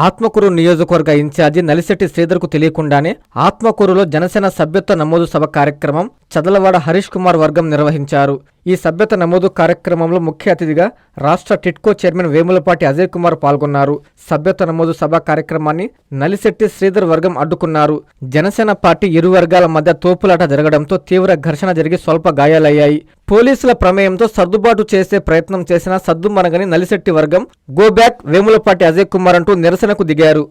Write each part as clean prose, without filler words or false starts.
ఆత్మకూరు నియోజకవర్గ ఇన్ఛార్జి నలిశెట్టి శ్రీధర్కు తెలియకుండానే ఆత్మకూరులో జనసేన సభ్యత్వ నమోదు సభ కార్యక్రమం చదలవాడ హరీష్ కుమార్ వర్గం నిర్వహించారు. ఈ సభ్యత నమోదు కార్యక్రమంలో ముఖ్య అతిథిగా రాష్ట్ర టిట్కో చైర్మన్ వేములపాటి అజయ్ కుమార్ పాల్గొన్నారు. సభ్యత నమోదు సభ కార్యక్రమాన్ని నలిశెట్టి శ్రీధర్ వర్గం అడ్డుకున్నారు. జనసేన పార్టీ ఇరు వర్గాల మధ్య తోపులాట జరగడంతో తీవ్ర ఘర్షణ జరిగి స్వల్ప గాయాలయ్యాయి. పోలీసుల ప్రమేయంతో సర్దుబాటు చేసే ప్రయత్నం చేసిన సద్దుమణగని నలిశెట్టి వర్గం గో బ్యాక్ వేములపాటి అజయ్ కుమార్ అంటూ నిరసనకు దిగారు.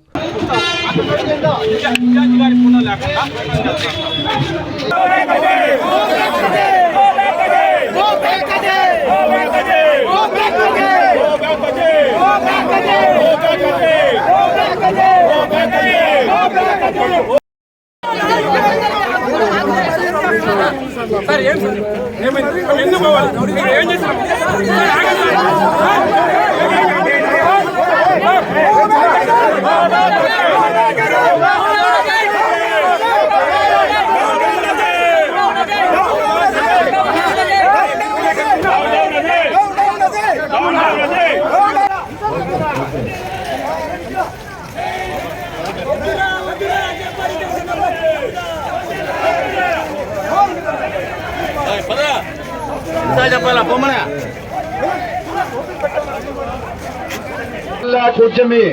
కూర్చొని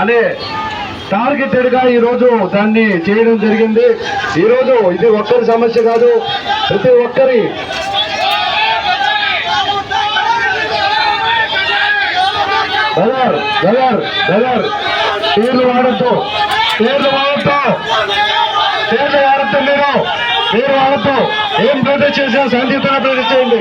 అనే టార్గెటెడ్ గా ఈ రోజు దాన్ని చేయడం జరిగింది. ఈ రోజు ఇది ఒక్కరి సమస్య కాదు, ప్రతి ఒక్కరి పేర్లు వాడద్దు మీరు వాడద్దు. ఏం ప్రొటెస్ట్ చేసినా శాంతియుతంగా ప్రొటెస్ట్ చేయండి.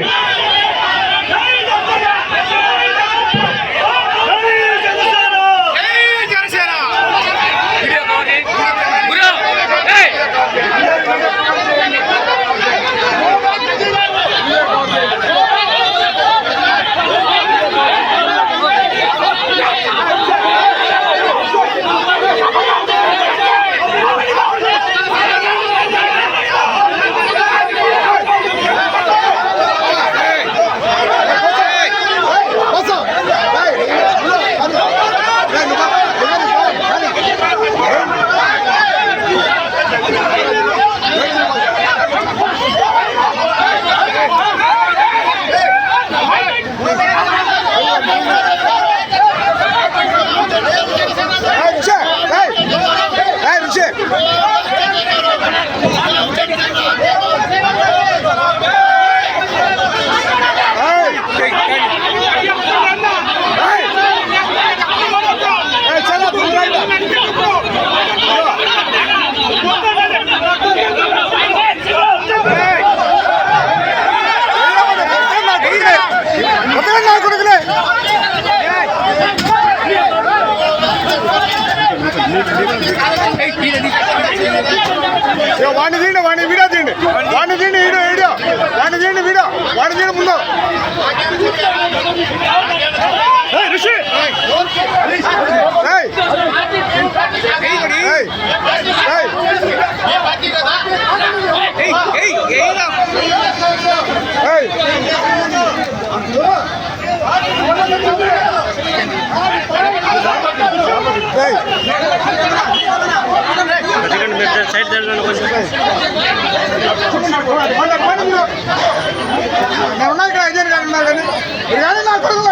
వాడిని వీడియో తీయండి, వాడిని తీయండి, వీడియో వాడిని తీయండి, వీడియో వాడిని తీయండి ముందు. సైడ్ ఉన్నా ఇక్కడ ఐదు ఉన్నా కానీ కానీ నా కొడుకు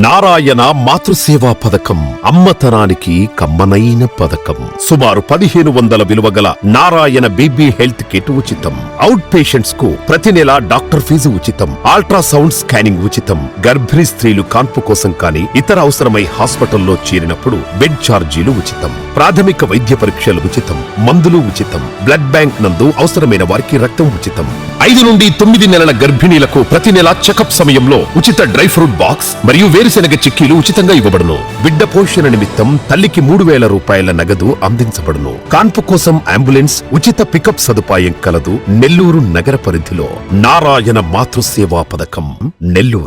నారాయణ మాతృసేవా పథకం అమ్మతనానికి కమ్మనైన పథకం. సుమారు 1500 విలువ గల నారాయణ బీబీ హెల్త్ కిట్ ఉచితం. అవుట్ పేషెంట్స్ కు ప్రతి నెల డాక్టర్ ఫీజు ఉచితం. అల్ట్రాసౌండ్ స్కానింగ్ ఉచితం. గర్భిణీ స్త్రీలు కాన్పు కోసం కానీ ఇతర అవసరమై హాస్పిటల్లో చేరినప్పుడు బెడ్ ఛార్జీలు ఉచితం. ప్రాథమిక వైద్య పరీక్షలు ఉచితం. మందులు ఉచితం. బ్లడ్ బ్యాంక్ నందు అవసరమైన వారికి రక్తం ఉచితం. 5 నుండి 9 నెలల గర్భిణీలకు ప్రతి నెల చెకప్ సమయంలో ఉచిత డ్రై ఫ్రూట్ బాక్స్ మరియు వేరుశెనగ చిక్కీలు ఉచితంగా ఇవ్వబడును. బిడ్డ పోషణ నిమిత్తం తల్లికి 3000 రూపాయల నగదు అందించబడును. కాన్పు కోసం అంబులెన్స్ ఉచిత పికప్ సదుపాయం కలదు. నెల్లూరు నగర పరిధిలో నారాయణ మాతృసేవా పథకం నెల్లూరు.